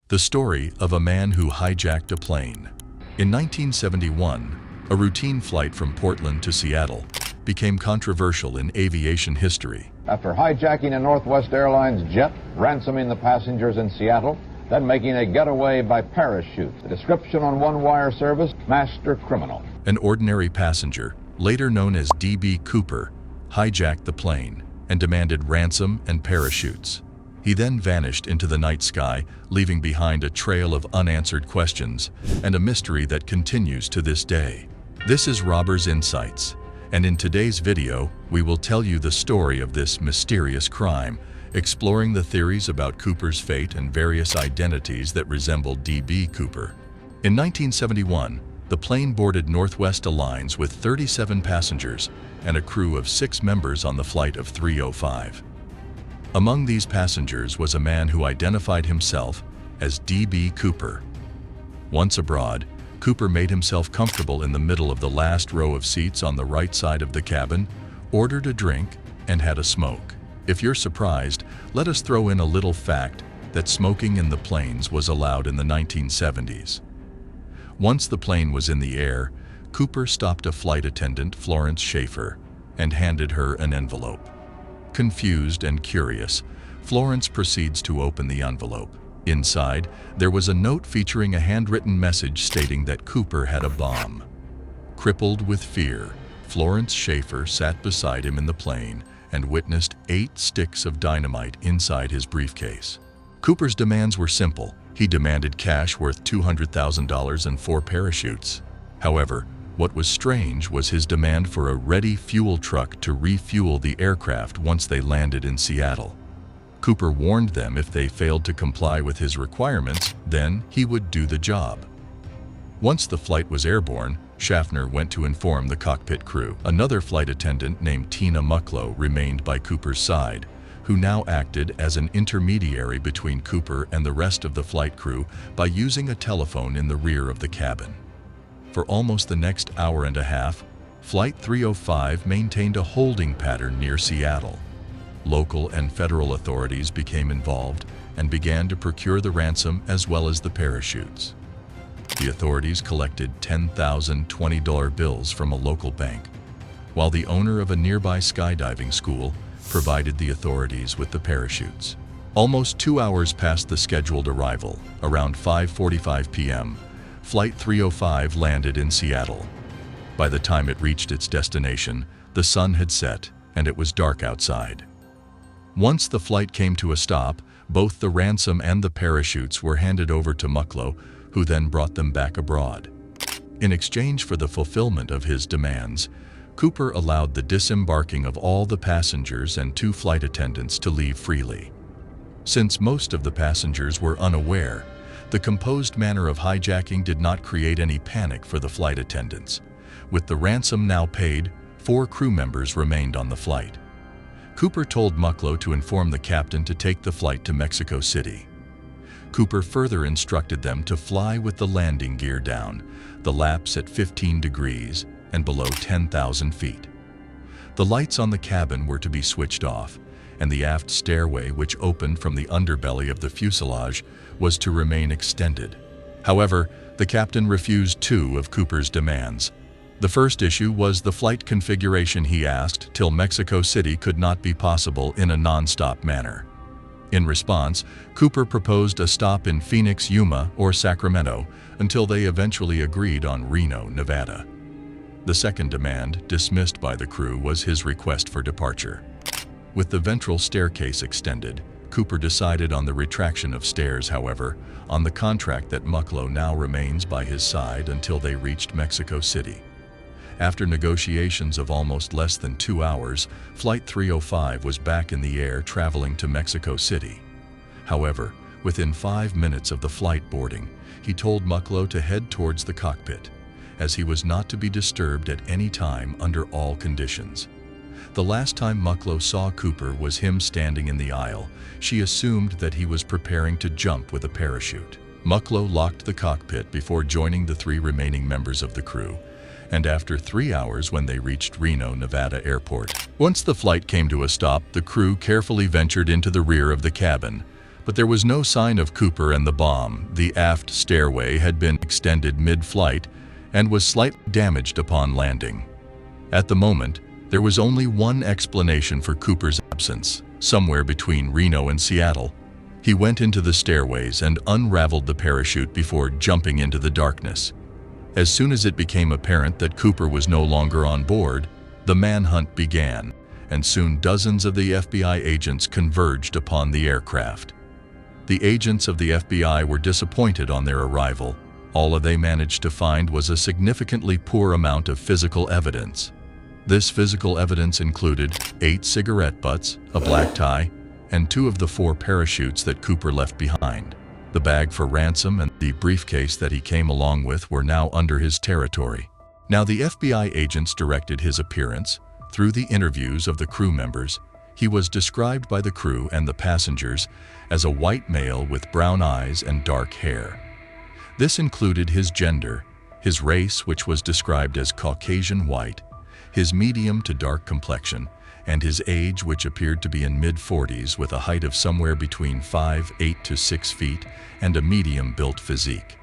The story of a man who hijacked a plane. In 1971, a routine flight from Portland to Seattle became controversial in aviation history. After hijacking a Northwest Airlines jet, ransoming the passengers in Seattle, then making a getaway by parachute. The description on one wire service, master criminal. An ordinary passenger, later known as D.B. Cooper, hijacked the plane and demanded ransom and parachutes. He then vanished into the night sky, leaving behind a trail of unanswered questions and a mystery that continues to this day. This is Robbers Insights, and in today's video, we will tell you the story of this mysterious crime, exploring the theories about Cooper's fate and various identities that resembled D.B. Cooper. In 1971, the plane boarded Northwest Airlines with 37 passengers and a crew of 6 members on the flight of 305. Among these passengers was a man who identified himself as D.B. Cooper. Once abroad, Cooper made himself comfortable in the middle of the last row of seats on the right side of the cabin, ordered a drink, and had a smoke. If you're surprised, let us throw in a little fact that smoking in the planes was allowed in the 1970s. Once the plane was in the air, Cooper stopped a flight attendant, Florence Schaefer, and handed her an envelope. Confused and curious, Florence proceeds to open the envelope. Inside, there was a note featuring a handwritten message stating that Cooper had a bomb. Crippled with fear, Florence Schaefer sat beside him in the plane and witnessed 8 sticks of dynamite inside his briefcase. Cooper's demands were simple. He demanded cash worth $200,000 and 4 parachutes. However, what was strange was his demand for a ready fuel truck to refuel the aircraft once they landed in Seattle. Cooper warned them if they failed to comply with his requirements, then he would do the job. Once the flight was airborne, Schaffner went to inform the cockpit crew. Another flight attendant named Tina Mucklow remained by Cooper's side, who now acted as an intermediary between Cooper and the rest of the flight crew by using a telephone in the rear of the cabin. For almost the next hour and a half, Flight 305 maintained a holding pattern near Seattle. Local and federal authorities became involved and began to procure the ransom as well as the parachutes. The authorities collected 10,000 $20 bills from a local bank, while the owner of a nearby skydiving school provided the authorities with the parachutes. Almost 2 hours past the scheduled arrival, around 5:45 p.m., Flight 305 landed in Seattle. By the time it reached its destination, the sun had set and it was dark outside. Once the flight came to a stop, both the ransom and the parachutes were handed over to Mucklow, who then brought them back abroad. In exchange for the fulfillment of his demands, Cooper allowed the disembarking of all the passengers and 2 flight attendants to leave freely. Since most of the passengers were unaware, the composed manner of hijacking did not create any panic for the flight attendants. With the ransom now paid, 4 crew members remained on the flight. Cooper told Mucklow to inform the captain to take the flight to Mexico City. Cooper further instructed them to fly with the landing gear down, the laps at 15 degrees and below 10,000 feet. The lights on the cabin were to be switched off, and the aft stairway, which opened from the underbelly of the fuselage, was to remain extended. However, the captain refused 2 of Cooper's demands. The first issue was the flight configuration. He asked till Mexico City could not be possible in a non-stop manner. In response, Cooper proposed a stop in Phoenix, Yuma, or Sacramento until they eventually agreed on Reno, Nevada. The second demand, dismissed by the crew, was his request for departure. With the ventral staircase extended, Cooper decided on the retraction of stairs. However, on the contract that Mucklow now remains by his side until they reached Mexico City. After negotiations of almost less than 2 hours, Flight 305 was back in the air traveling to Mexico City. However, within 5 minutes of the flight boarding, he told Mucklow to head towards the cockpit, as he was not to be disturbed at any time under all conditions. The last time Mucklow saw Cooper was him standing in the aisle. She assumed that he was preparing to jump with a parachute. Mucklow locked the cockpit before joining the 3 remaining members of the crew, and after 3 hours when they reached Reno, Nevada airport. Once the flight came to a stop, the crew carefully ventured into the rear of the cabin, But there was no sign of Cooper and the bomb. The aft stairway had been extended mid-flight and was slightly damaged upon landing. At the moment, there was only one explanation for Cooper's absence, somewhere between Reno and Seattle. He went into the stairways and unraveled the parachute before jumping into the darkness. As soon as it became apparent that Cooper was no longer on board, the manhunt began, and soon dozens of the FBI agents converged upon the aircraft. The agents of the FBI were disappointed on their arrival. All they managed to find was a significantly poor amount of physical evidence. This physical evidence included 8 cigarette butts, a black tie, and 2 of the 4 parachutes that Cooper left behind. The bag for ransom and the briefcase that he came along with were now under his territory. Now the FBI agents directed his appearance. Through the interviews of the crew members, he was described by the crew and the passengers as a white male with brown eyes and dark hair. This included his gender, his race, which was described as Caucasian white, his medium to dark complexion, and his age, which appeared to be in mid-40s with a height of somewhere between 5'8" to 6 feet and a medium-built physique.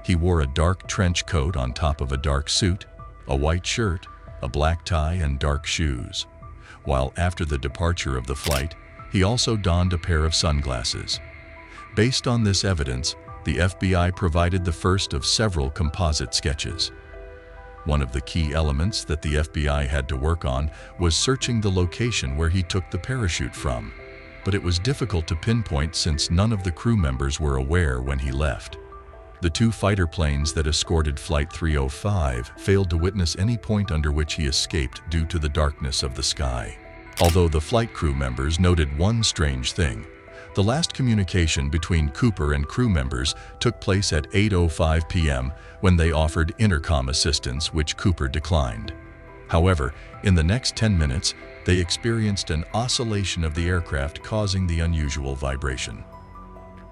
He wore a dark trench coat on top of a dark suit, a white shirt, a black tie, and dark shoes. While after the departure of the flight, he also donned a pair of sunglasses. Based on this evidence, the FBI provided the first of several composite sketches. One of the key elements that the FBI had to work on was searching the location where he took the parachute from, but it was difficult to pinpoint since none of the crew members were aware when he left. The 2 fighter planes that escorted Flight 305 failed to witness any point under which he escaped due to the darkness of the sky. Although the flight crew members noted one strange thing. The last communication between Cooper and crew members took place at 8:05 p.m. when they offered intercom assistance, which Cooper declined. However, in the next 10 minutes, they experienced an oscillation of the aircraft causing the unusual vibration.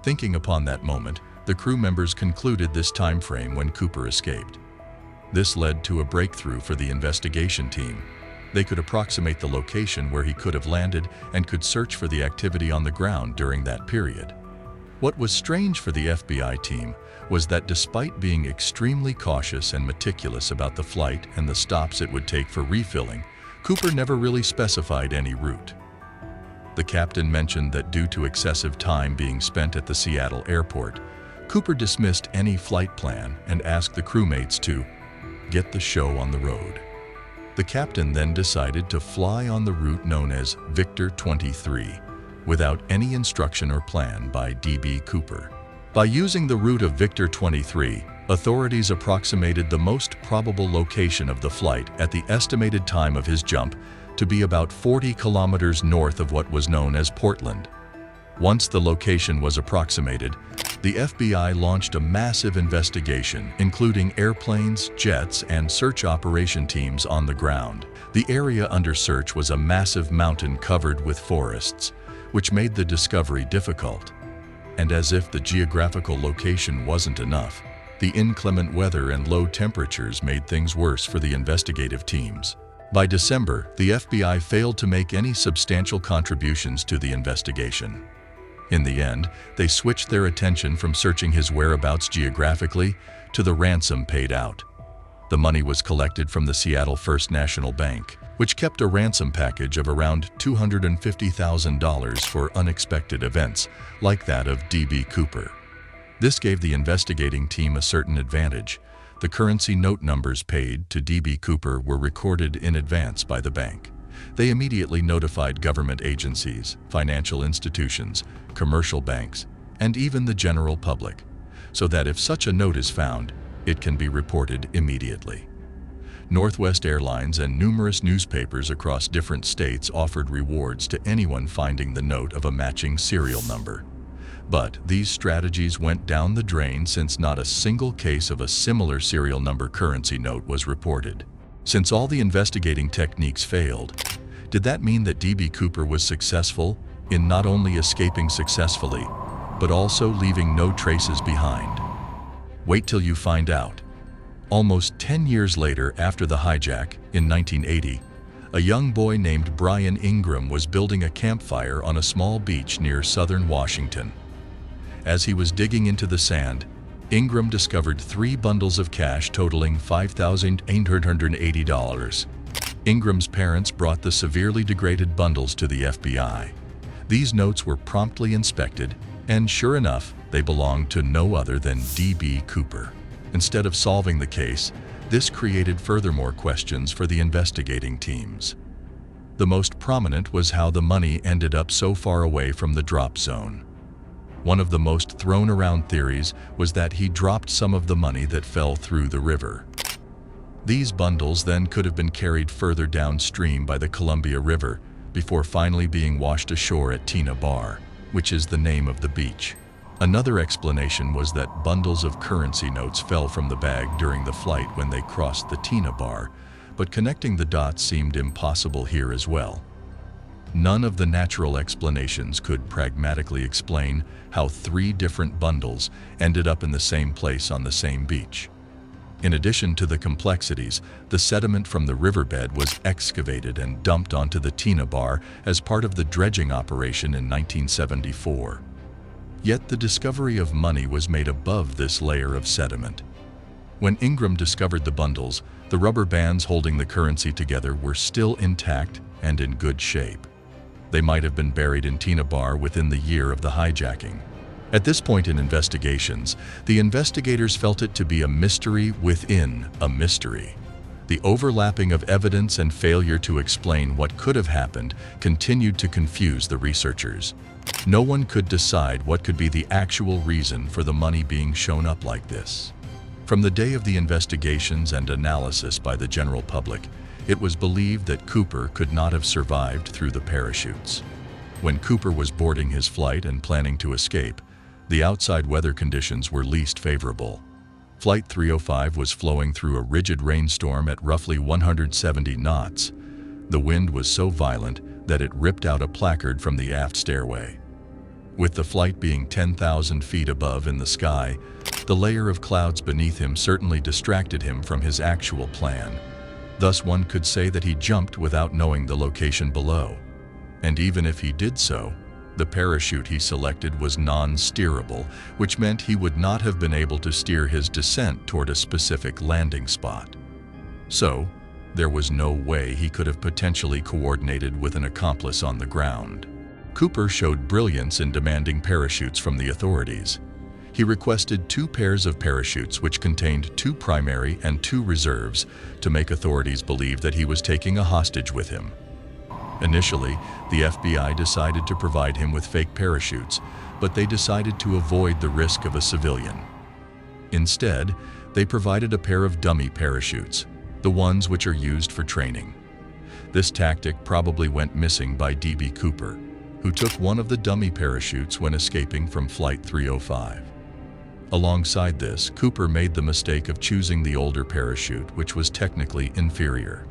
Thinking upon that moment, the crew members concluded this time frame when Cooper escaped. This led to a breakthrough for the investigation team. They could approximate the location where he could have landed and could search for the activity on the ground during that period. What was strange for the FBI team was that despite being extremely cautious and meticulous about the flight and the stops it would take for refilling, Cooper never really specified any route. The captain mentioned that due to excessive time being spent at the Seattle airport, Cooper dismissed any flight plan and asked the crewmates to get the show on the road. The captain then decided to fly on the route known as Victor 23, without any instruction or plan by D.B. Cooper. By using the route of Victor 23, authorities approximated the most probable location of the flight at the estimated time of his jump to be about 40 kilometers north of what was known as Portland. Once the location was approximated, the FBI launched a massive investigation, including airplanes, jets, and search operation teams on the ground. The area under search was a massive mountain covered with forests, which made the discovery difficult. And as if the geographical location wasn't enough, the inclement weather and low temperatures made things worse for the investigative teams. By December, the FBI failed to make any substantial contributions to the investigation. In the end, they switched their attention from searching his whereabouts geographically to the ransom paid out. The money was collected from the Seattle First National Bank, which kept a ransom package of around $250,000 for unexpected events, like that of D.B. Cooper. This gave the investigating team a certain advantage. The currency note numbers paid to D.B. Cooper were recorded in advance by the bank. They immediately notified government agencies, financial institutions, commercial banks, and even the general public, so that if such a note is found, it can be reported immediately. Northwest Airlines and numerous newspapers across different states offered rewards to anyone finding the note of a matching serial number. But these strategies went down the drain since not a single case of a similar serial number currency note was reported. Since all the investigating techniques failed, did that mean that D.B. Cooper was successful in not only escaping successfully, but also leaving no traces behind? Wait till you find out. Almost 10 years later, after the hijack, in 1980, a young boy named Brian Ingram was building a campfire on a small beach near southern Washington. As he was digging into the sand, Ingram discovered 3 bundles of cash totaling $5,880. Ingram's parents brought the severely degraded bundles to the FBI. These notes were promptly inspected, and sure enough, they belonged to no other than D.B. Cooper. Instead of solving the case, this created furthermore questions for the investigating teams. The most prominent was how the money ended up so far away from the drop zone. One of the most thrown around theories was that he dropped some of the money that fell through the river. These bundles then could have been carried further downstream by the Columbia River before finally being washed ashore at Tina Bar, which is the name of the beach. Another explanation was that bundles of currency notes fell from the bag during the flight when they crossed the Tina Bar, but connecting the dots seemed impossible here as well. None of the natural explanations could pragmatically explain how 3 different bundles ended up in the same place on the same beach. In addition to the complexities, the sediment from the riverbed was excavated and dumped onto the Tina Bar as part of the dredging operation in 1974. Yet the discovery of money was made above this layer of sediment. When Ingram discovered the bundles, the rubber bands holding the currency together were still intact and in good shape. They might have been buried in Tina Bar within the year of the hijacking. At this point in investigations, the investigators felt it to be a mystery within a mystery. The overlapping of evidence and failure to explain what could have happened continued to confuse the researchers. No one could decide what could be the actual reason for the money being shown up like this. From the day of the investigations and analysis by the general public, it was believed that Cooper could not have survived through the parachutes. When Cooper was boarding his flight and planning to escape, the outside weather conditions were least favorable. Flight 305 was flowing through a rigid rainstorm at roughly 170 knots. The wind was so violent that it ripped out a placard from the aft stairway. With the flight being 10,000 feet above in the sky, the layer of clouds beneath him certainly distracted him from his actual plan. Thus, one could say that he jumped without knowing the location below. And even if he did so, the parachute he selected was non-steerable, which meant he would not have been able to steer his descent toward a specific landing spot. So, there was no way he could have potentially coordinated with an accomplice on the ground. Cooper showed brilliance in demanding parachutes from the authorities. He requested 2 pairs of parachutes which contained 2 primary and 2 reserves to make authorities believe that he was taking a hostage with him. Initially, the FBI decided to provide him with fake parachutes, but they decided to avoid the risk of a civilian. Instead, they provided a pair of dummy parachutes, the ones which are used for training. This tactic probably went missing by D.B. Cooper, who took one of the dummy parachutes when escaping from Flight 305. Alongside this, Cooper made the mistake of choosing the older parachute, which was technically inferior.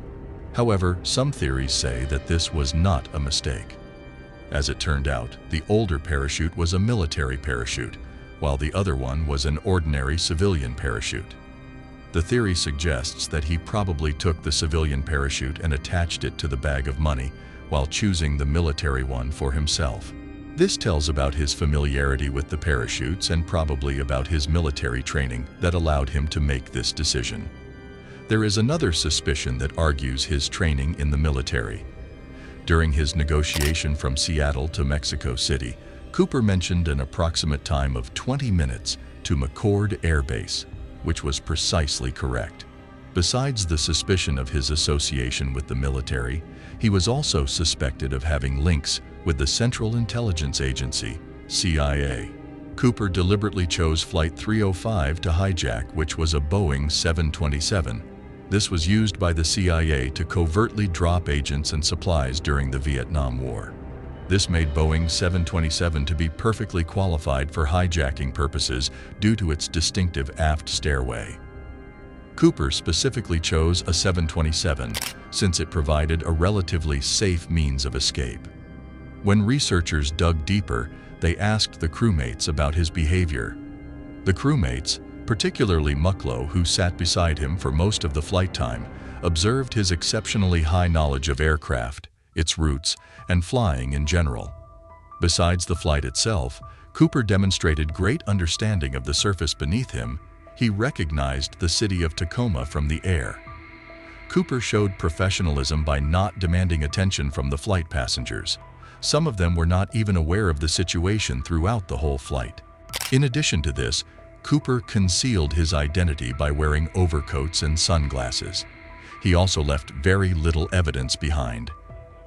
However, some theories say that this was not a mistake. As it turned out, the older parachute was a military parachute, while the other one was an ordinary civilian parachute. The theory suggests that he probably took the civilian parachute and attached it to the bag of money, while choosing the military one for himself. This tells about his familiarity with the parachutes and probably about his military training that allowed him to make this decision. There is another suspicion that argues his training in the military. During his negotiation from Seattle to Mexico City, Cooper mentioned an approximate time of 20 minutes to McCord Air Base, which was precisely correct. Besides the suspicion of his association with the military, he was also suspected of having links with the Central Intelligence Agency, CIA. Cooper deliberately chose Flight 305 to hijack, which was a Boeing 727. This was used by the CIA to covertly drop agents and supplies during the Vietnam War. This made Boeing 727 to be perfectly qualified for hijacking purposes due to its distinctive aft stairway. Cooper specifically chose a 727 since it provided a relatively safe means of escape. When researchers dug deeper, they asked the crewmates about his behavior. The crewmates, particularly Mucklow, who sat beside him for most of the flight time, observed his exceptionally high knowledge of aircraft, its routes, and flying in general. Besides the flight itself, Cooper demonstrated great understanding of the surface beneath him. He recognized the city of Tacoma from the air. Cooper showed professionalism by not demanding attention from the flight passengers. Some of them were not even aware of the situation throughout the whole flight. In addition to this, Cooper concealed his identity by wearing overcoats and sunglasses. He also left very little evidence behind,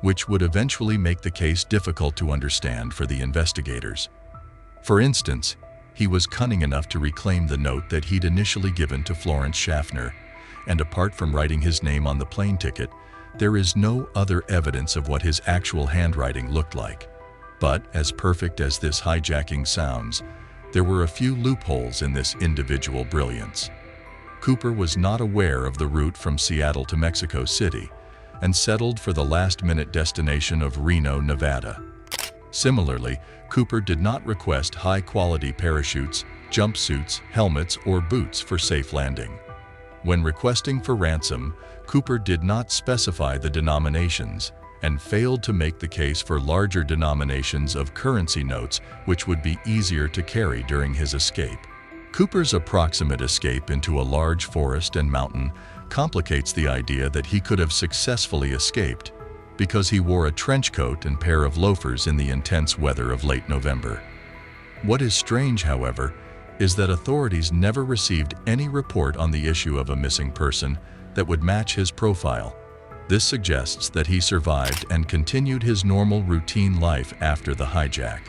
which would eventually make the case difficult to understand for the investigators. For instance, he was cunning enough to reclaim the note that he'd initially given to Florence Schaffner, and apart from writing his name on the plane ticket, there is no other evidence of what his actual handwriting looked like. But as perfect as this hijacking sounds, there were a few loopholes in this individual brilliance. Cooper was not aware of the route from Seattle to Mexico City and settled for the last-minute destination of Reno, Nevada. Similarly, Cooper did not request high-quality parachutes, jumpsuits, helmets, or boots for safe landing. When requesting for ransom, Cooper did not specify the denominations and failed to make the case for larger denominations of currency notes, which would be easier to carry during his escape. Cooper's approximate escape into a large forest and mountain complicates the idea that he could have successfully escaped because he wore a trench coat and pair of loafers in the intense weather of late November. What is strange, however, is that authorities never received any report on the issue of a missing person that would match his profile. This suggests that he survived and continued his normal routine life after the hijack.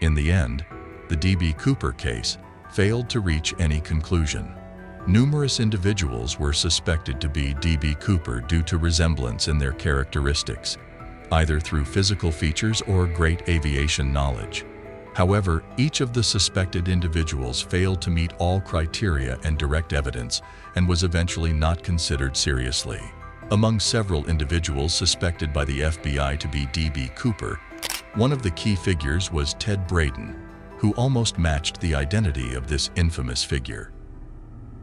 In the end, the D.B. Cooper case failed to reach any conclusion. Numerous individuals were suspected to be D.B. Cooper due to resemblance in their characteristics, either through physical features or great aviation knowledge. However, each of the suspected individuals failed to meet all criteria and direct evidence and was eventually not considered seriously. Among several individuals suspected by the FBI to be D.B. Cooper, one of the key figures was Ted Braden, who almost matched the identity of this infamous figure.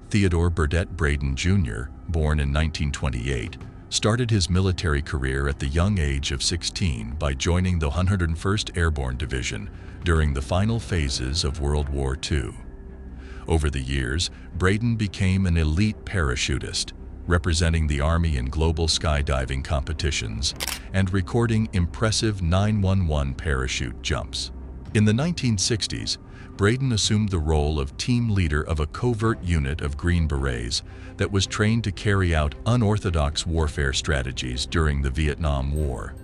Theodore Burdett Braden Jr., born in 1928, started his military career at the young age of 16 by joining the 101st Airborne Division during the final phases of World War II. Over the years, Braden became an elite parachutist, representing the Army in global skydiving competitions and recording impressive 911 parachute jumps. In the 1960s, Braden assumed the role of team leader of a covert unit of Green Berets that was trained to carry out unorthodox warfare strategies during the Vietnam War.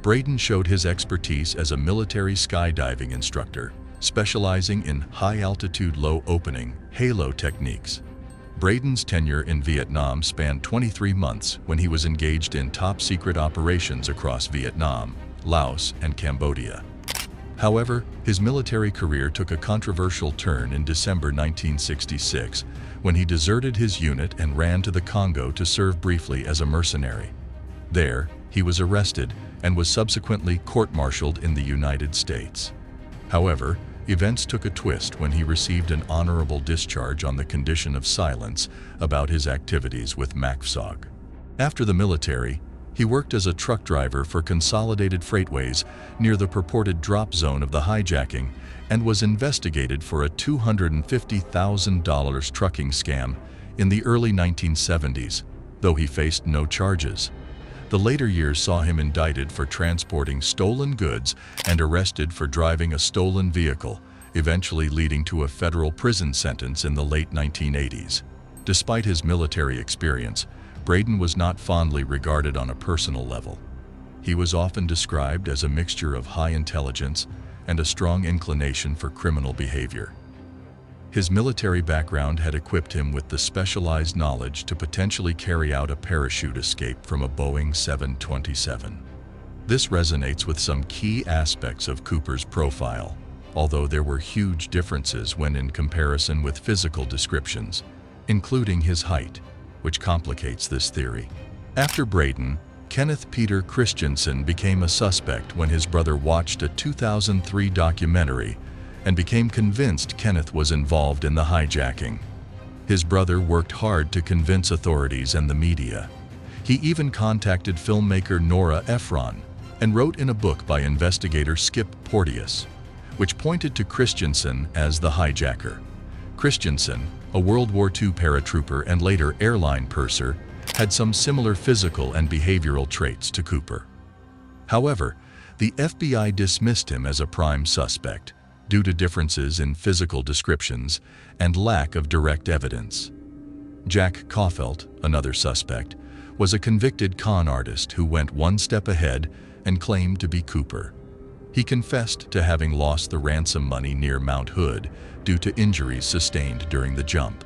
Braden showed his expertise as a military skydiving instructor, specializing in high-altitude low-opening halo techniques. Braden's tenure in Vietnam spanned 23 months when he was engaged in top-secret operations across Vietnam, Laos, and Cambodia. However, his military career took a controversial turn in December 1966 when he deserted his unit and ran to the Congo to serve briefly as a mercenary. There, he was arrested and was subsequently court-martialed in the United States. However, events took a twist when he received an honorable discharge on the condition of silence about his activities with MACFSOG. After the military, he worked as a truck driver for Consolidated Freightways near the purported drop zone of the hijacking and was investigated for a $250,000 trucking scam in the early 1970s, though he faced no charges. The later years saw him indicted for transporting stolen goods and arrested for driving a stolen vehicle, eventually leading to a federal prison sentence in the late 1980s. Despite his military experience, Braden was not fondly regarded on a personal level. He was often described as a mixture of high intelligence and a strong inclination for criminal behavior. His military background had equipped him with the specialized knowledge to potentially carry out a parachute escape from a Boeing 727. This resonates with some key aspects of Cooper's profile, although there were huge differences when in comparison with physical descriptions, including his height, which complicates this theory. After Braden, Kenneth Peter Christensen became a suspect when his brother watched a 2003 documentary and became convinced Kenneth was involved in the hijacking. His brother worked hard to convince authorities and the media. He even contacted filmmaker Nora Ephron and wrote in a book by investigator Skip Porteous. which pointed to Christensen as the hijacker. Christensen, a World War II paratrooper and later airline purser, had some similar physical and behavioral traits to Cooper. However, the FBI dismissed him as a prime suspect due to differences in physical descriptions and lack of direct evidence. Jack Caufelt, another suspect, was a convicted con artist who went one step ahead and claimed to be Cooper. He confessed to having lost the ransom money near Mount Hood due to injuries sustained during the jump.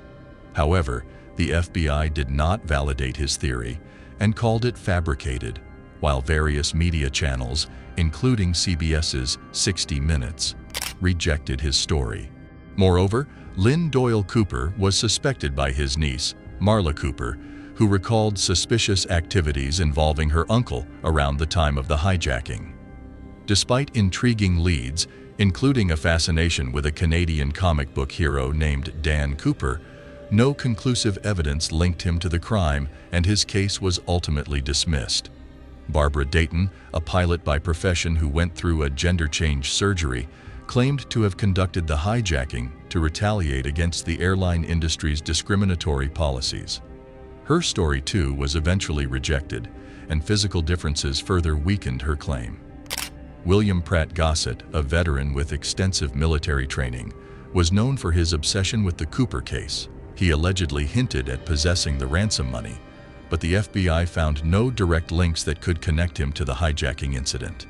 However, the FBI did not validate his theory and called it fabricated, while various media channels, including CBS's 60 Minutes, rejected his story. Moreover, Lynn Doyle Cooper was suspected by his niece, Marla Cooper, who recalled suspicious activities involving her uncle around the time of the hijacking. Despite intriguing leads, including a fascination with a Canadian comic book hero named Dan Cooper, no conclusive evidence linked him to the crime, and his case was ultimately dismissed. Barbara Dayton, a pilot by profession who went through a gender change surgery, claimed to have conducted the hijacking to retaliate against the airline industry's discriminatory policies. Her story, too, was eventually rejected, and physical differences further weakened her claim. William Pratt Gossett, a veteran with extensive military training, was known for his obsession with the Cooper case. He allegedly hinted at possessing the ransom money, but the FBI found no direct links that could connect him to the hijacking incident.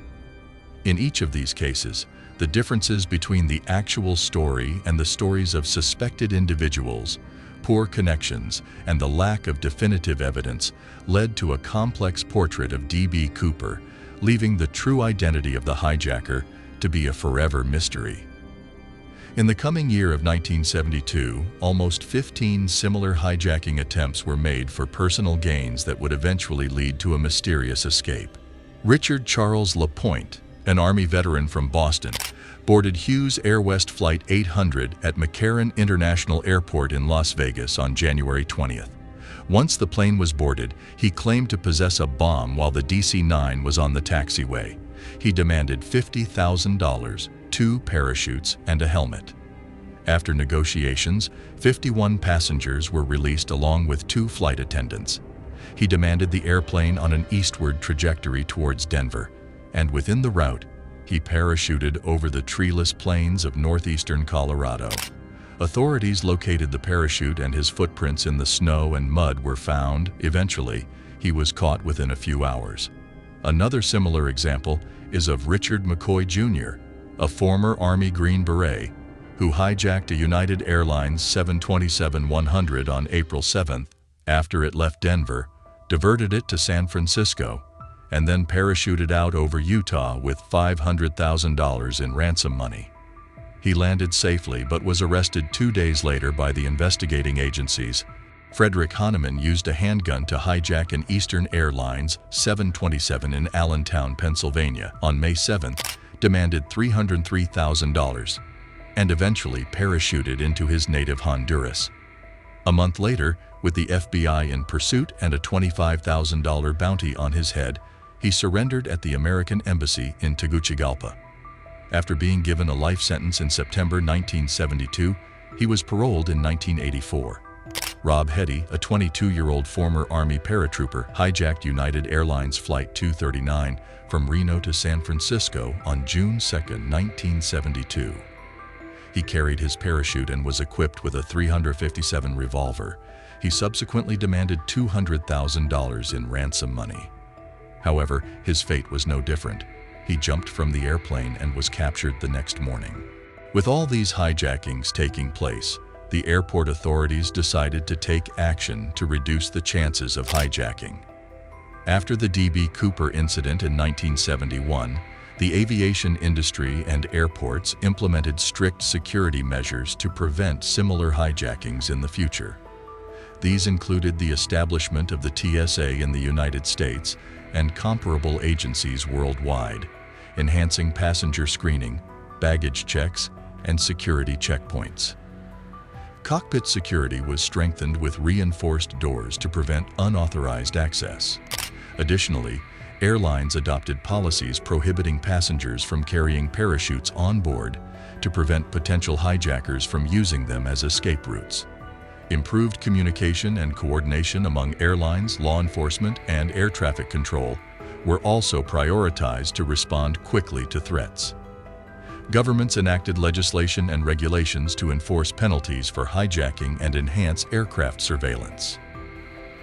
In each of these cases, the differences between the actual story and the stories of suspected individuals, poor connections, and the lack of definitive evidence led to a complex portrait of D.B. Cooper, leaving the true identity of the hijacker to be a forever mystery. In the coming year of 1972, almost 15 similar hijacking attempts were made for personal gains that would eventually lead to a mysterious escape. Richard Charles LaPointe, an Army veteran from Boston, boarded Hughes Air West Flight 800 at McCarran International Airport in Las Vegas on January 20th. Once the plane was boarded, he claimed to possess a bomb while the DC-9 was on the taxiway. He demanded $50,000, 2 parachutes, and a helmet. After negotiations, 51 passengers were released along with 2 flight attendants. He demanded the airplane on an eastward trajectory towards Denver, and within the route, he parachuted over the treeless plains of northeastern Colorado. Authorities located the parachute, and his footprints in the snow and mud were found. Eventually, he was caught within a few hours. Another similar example is of Richard McCoy Jr., a former Army Green Beret, who hijacked a United Airlines 727-100 on April 7th after it left Denver, diverted it to San Francisco, and then parachuted out over Utah with $500,000 in ransom money. He landed safely but was arrested 2 days later by the investigating agencies. Frederick Hahnemann used a handgun to hijack an Eastern Airlines 727 in Allentown, Pennsylvania on May 7th, demanded $303,000, and eventually parachuted into his native Honduras. A month later, with the FBI in pursuit and a $25,000 bounty on his head, he surrendered at the American Embassy in Tegucigalpa. After being given a life sentence in September 1972, he was paroled in 1984. Rob Hetty, a 22-year-old former Army paratrooper, hijacked United Airlines Flight 239 from Reno to San Francisco on June 2, 1972. He carried his parachute and was equipped with a .357 revolver. He subsequently demanded $200,000 in ransom money. However, his fate was no different. He jumped from the airplane and was captured the next morning. With all these hijackings taking place, the airport authorities decided to take action to reduce the chances of hijacking. After the D.B. Cooper incident in 1971, the aviation industry and airports implemented strict security measures to prevent similar hijackings in the future. These included the establishment of the TSA in the United States and comparable agencies worldwide, enhancing passenger screening, baggage checks, and security checkpoints. Cockpit security was strengthened with reinforced doors to prevent unauthorized access. Additionally, airlines adopted policies prohibiting passengers from carrying parachutes on board to prevent potential hijackers from using them as escape routes. Improved communication and coordination among airlines, law enforcement, and air traffic control were also prioritized to respond quickly to threats. Governments enacted legislation and regulations to enforce penalties for hijacking and enhance aircraft surveillance.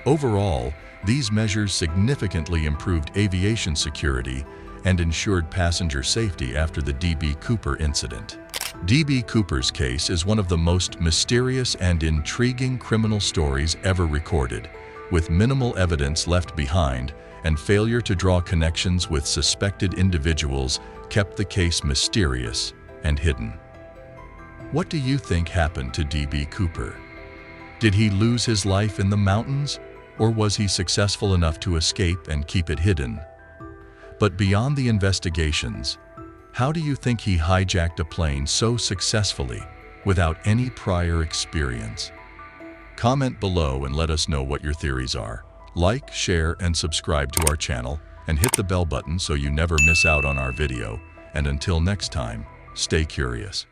Overall, these measures significantly improved aviation security and ensured passenger safety after the D.B. Cooper incident. D.B. Cooper's case is one of the most mysterious and intriguing criminal stories ever recorded, with minimal evidence left behind and failure to draw connections with suspected individuals kept the case mysterious and hidden. What do you think happened to D.B. Cooper? Did he lose his life in the mountains, or was he successful enough to escape and keep it hidden? But beyond the investigations, how do you think he hijacked a plane so successfully without any prior experience? Comment below and let us know what your theories are. Like, share, and subscribe to our channel, and hit the bell button so you never miss out on our video. And until next time, stay curious.